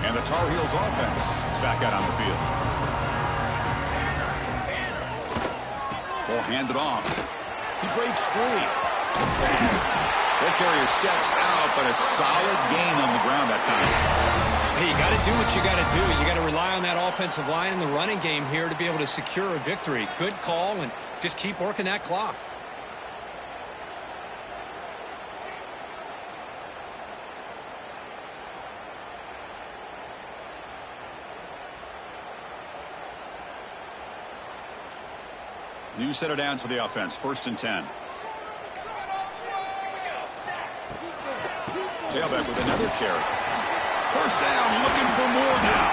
And the Tar Heels offense is back out on the field. Ball handed off. He breaks free. Ball carrier steps out, but a solid gain on the ground that time. Hey, you got to do what you got to do. You got to rely on that offensive line in the running game here to be able to secure a victory. Good call, and just keep working that clock. New set of downs for the offense. 1st and 10. Tailback with another carry. 1st down, looking for more now.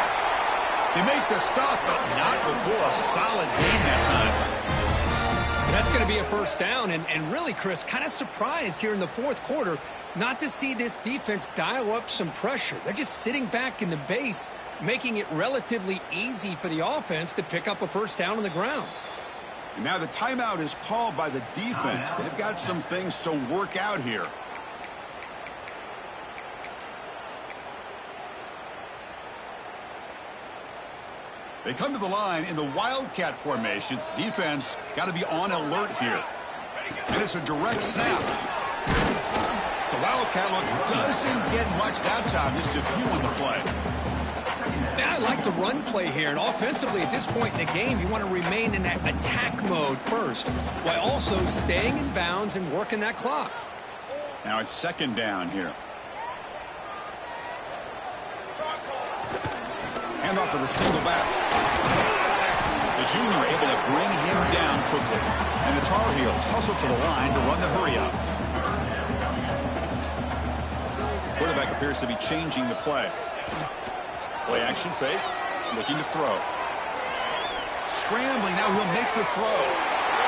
They make the stop, but not before a solid gain that time. That's going to be a 1st down, and really, Chris, kind of surprised here in the 4th quarter not to see this defense dial up some pressure. They're just sitting back in the base, making it relatively easy for the offense to pick up a 1st down on the ground. And now the timeout is called by the defense. They've got some things to work out here. They come to the line in the Wildcat formation. Defense got to be on alert here. And it's a direct snap. The Wildcat look doesn't get much that time. Just a few on the play. Now, I like the run play here, and offensively at this point in the game, you want to remain in that attack mode first, while also staying in bounds and working that clock. Now it's 2nd down here. Handoff to the single back. The junior able to bring him down quickly. And the Tar Heels hustle to the line to run the hurry up. Quarterback appears to be changing the play. Play action fake. Looking to throw. Scrambling. Now he'll make the throw.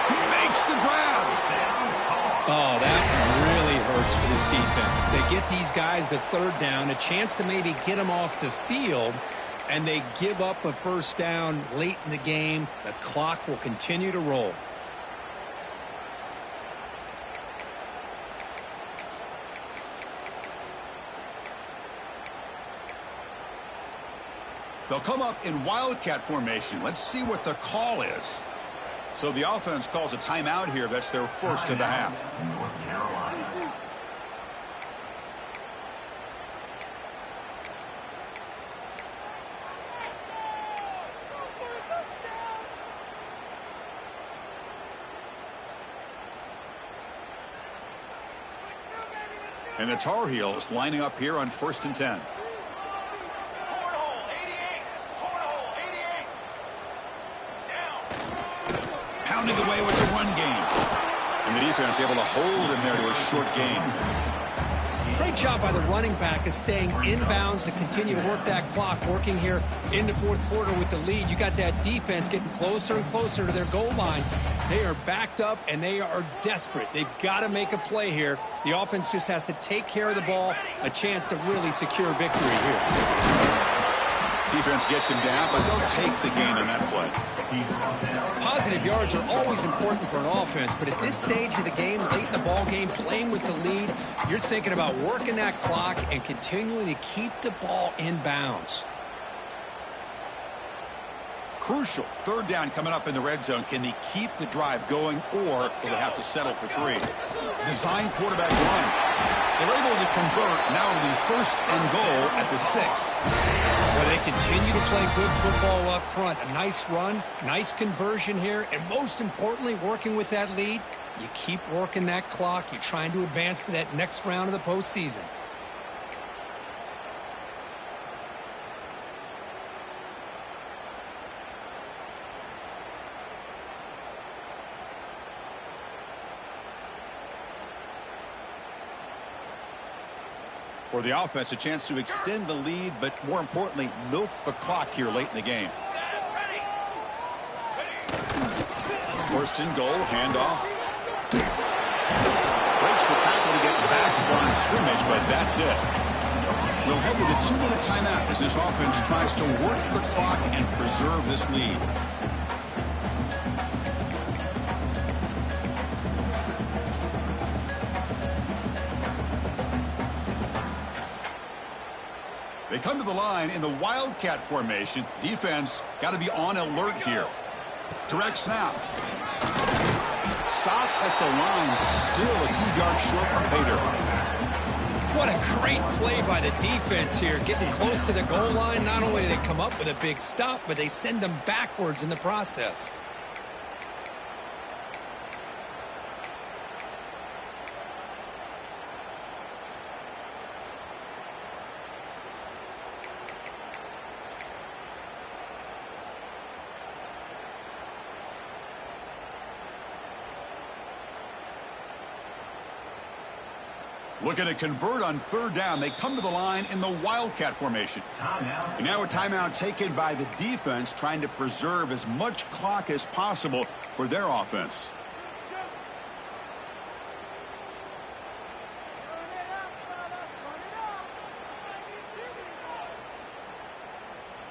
He makes the grab. Oh, that really hurts for this defense. They get these guys to 3rd down, a chance to maybe get them off the field, and they give up a 1st down late in the game. The clock will continue to roll. They'll come up in Wildcat formation. Let's see what the call is. So the offense calls a timeout here. That's their 1st of the half. North Carolina. And the Tar Heels lining up here on 1st and 10. Pounding away with the run game. And the defense able to hold him there to a short gain. Great job by the running back of staying inbounds to continue to work that clock, working here in the 4th quarter with the lead. You got that defense getting closer and closer to their goal line. They are backed up, and they are desperate. They've got to make a play here. The offense just has to take care of the ball, a chance to really secure victory here. Defense gets him down, but they'll take the gain on that play. Positive yards are always important for an offense, but at this stage of the game, late in the ball game, playing with the lead, you're thinking about working that clock and continuing to keep the ball in bounds. Crucial. 3rd down coming up in the red zone. Can they keep the drive going, or will they have to settle for 3? Design quarterback run. They're able to convert. Now it'll be 1st and goal at the 6. Well, they continue to play good football up front. A nice run, nice conversion here, and most importantly, working with that lead, you keep working that clock. You're trying to advance to that next round of the postseason. For the offense, a chance to extend the lead, but more importantly, milk the clock here late in the game. 1st and goal, handoff. Breaks the tackle to get back to the line of scrimmage, but that's it. We'll head with a 2-minute timeout as this offense tries to work the clock and preserve this lead. They come to the line in the Wildcat formation. Defense got to be on alert here. Direct snap. stop at the line, still a few yards short from pay dirt. What a great play by the defense here. Getting close to the goal line, not only do they come up with a big stop, but they send them backwards in the process. Looking to convert on third down. They come to the line in the Wildcat formation. And now a timeout taken by the defense, trying to preserve as much clock as possible for their offense.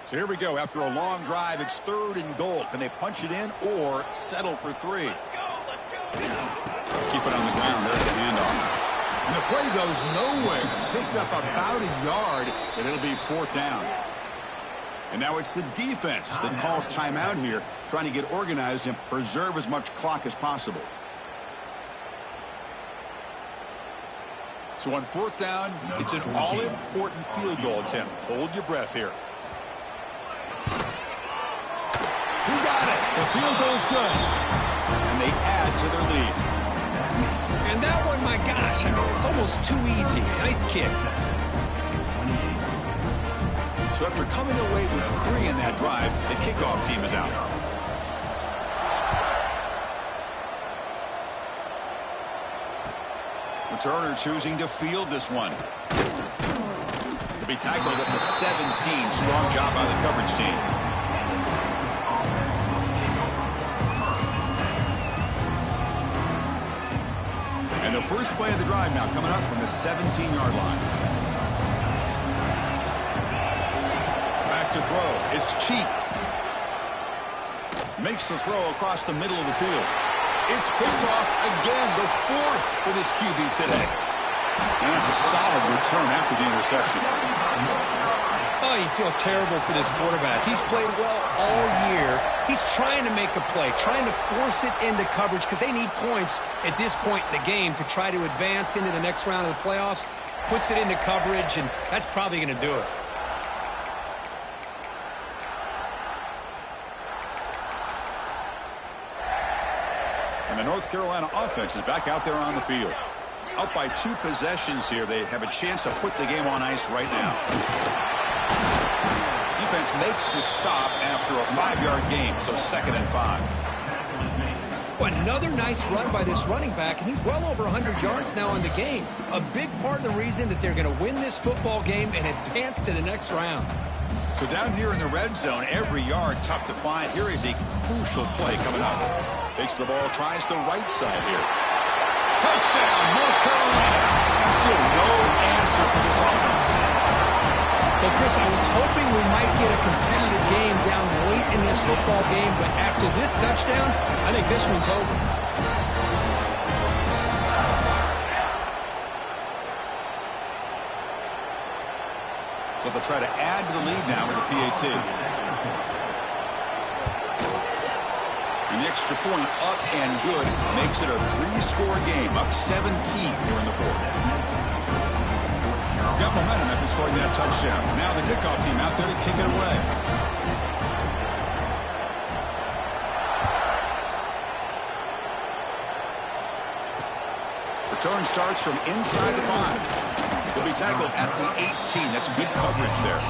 So here we go. After a long drive, it's 3rd and goal. Can they punch it in or settle for 3? Keep it on the ground. There's the handoff. And the play goes nowhere. Picked up about a yard, and it'll be 4th down. And now it's the defense that calls timeout here, trying to get organized and preserve as much clock as possible. So on 4th down, it's an all-important field goal attempt. Hold your breath here. Who got it? The field goal's good. And they add to their lead. And that one, my gosh, I mean, it's almost too easy. Nice kick. So after coming away with 3 in that drive, the kickoff team is out. Returner choosing to field this one. To be tackled at the 17. Strong job by the coverage team. And the first play of the drive now coming up from the 17-yard line. Back to throw. It's Cheek. Makes the throw across the middle of the field. It's picked off again, the 4th for this QB today. And that's a solid return after the interception. Oh, you feel terrible for this quarterback. He's played well all year. He's trying to make a play, trying to force it into coverage because they need points at this point in the game to try to advance into the next round of the playoffs. Puts it into coverage, and that's probably going to do it. And the North Carolina offense is back out there on the field. Up by 2 possessions here. They have a chance to put the game on ice right now. Defense makes the stop after a 5-yard gain, so 2nd and 5. Well, another nice run by this running back, and he's well over 100 yards now in the game. A big part of the reason that they're going to win this football game and advance to the next round. So down here in the red zone, every yard tough to find. Here is a crucial play coming up. Takes the ball, tries the right side here. Touchdown, North Carolina. Still no answer for this offense. Well, Chris, I was hoping we might get a competitive game down late in this football game, but after this touchdown, I think this one's over. So they'll try to add to the lead now with a PAT. An extra point up and good makes it a 3-score game, up 17 here in the 4th. Got momentum after scoring that touchdown. Now the kickoff team out there to kick it away. Return starts from inside the 5. He'll be tackled at the 18. That's good coverage there.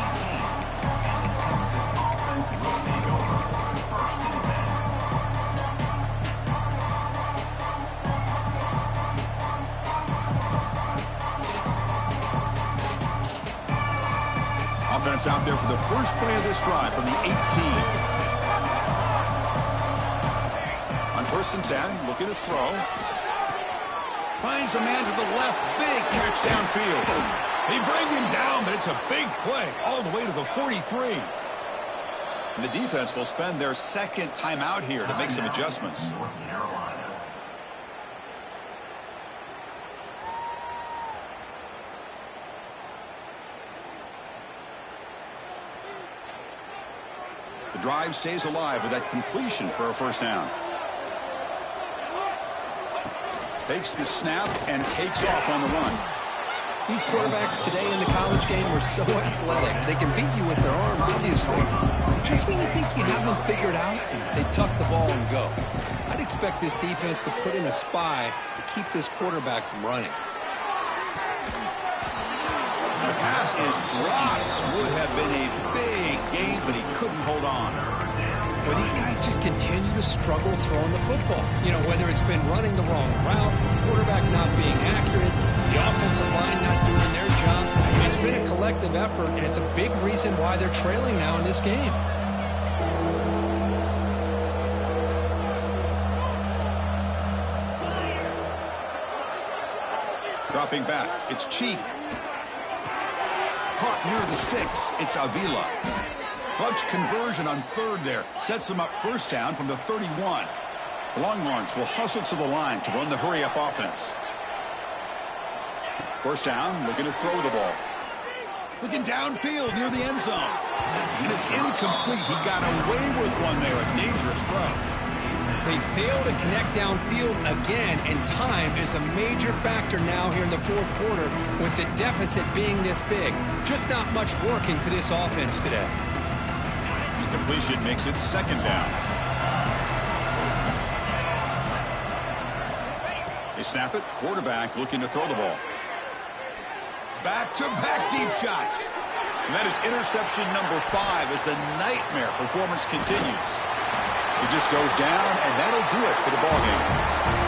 Offense out there for the first play of this drive from the 18. On 1st and 10, looking to throw. Finds a man to the left. Big catch downfield. They bring him down, but it's a big play all the way to the 43. And the defense will spend their 2nd timeout here to make some adjustments. The drive stays alive with that completion for a 1st down. Takes the snap and takes off on the run. These quarterbacks today in the college game are so athletic. They can beat you with their arm, obviously. Just when you think you have them figured out, they tuck the ball and go. I'd expect this defense to put in a spy to keep this quarterback from running. The pass is dropped. Would have been a big gain, but he couldn't hold on. Well, these guys just continue to struggle throwing the football. You know, whether it's been running the wrong route, the quarterback not being accurate, the offensive line not doing their job. It's been a collective effort, and it's a big reason why they're trailing now in this game. Dropping back. It's Cheek. Caught near the sticks. It's Avila. Clutch conversion on third there. Sets them up first down from the 31. The Longhorns will hustle to the line to run the hurry-up offense. First down, looking to throw the ball. Looking downfield near the end zone. And it's incomplete. He got away with one there. A dangerous throw. They fail to connect downfield again, and time is a major factor now here in the fourth quarter with the deficit being this big. Just not much working for this offense today. Incompletion makes it second down. They snap it. Quarterback looking to throw the ball. Back-to-back deep shots. And that is interception number 5 as the nightmare performance continues. He just goes down, and that'll do it for the ballgame.